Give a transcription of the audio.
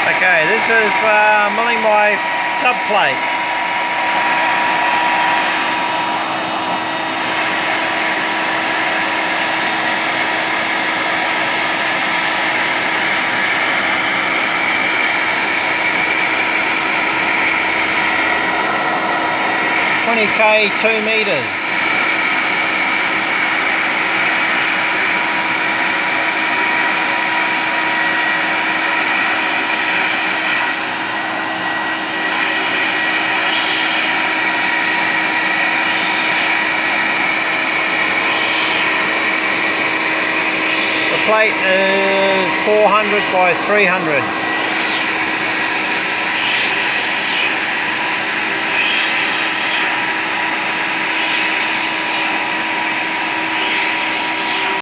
Okay, this is milling my subplate. K 2 meters. The plate is 400 by 300.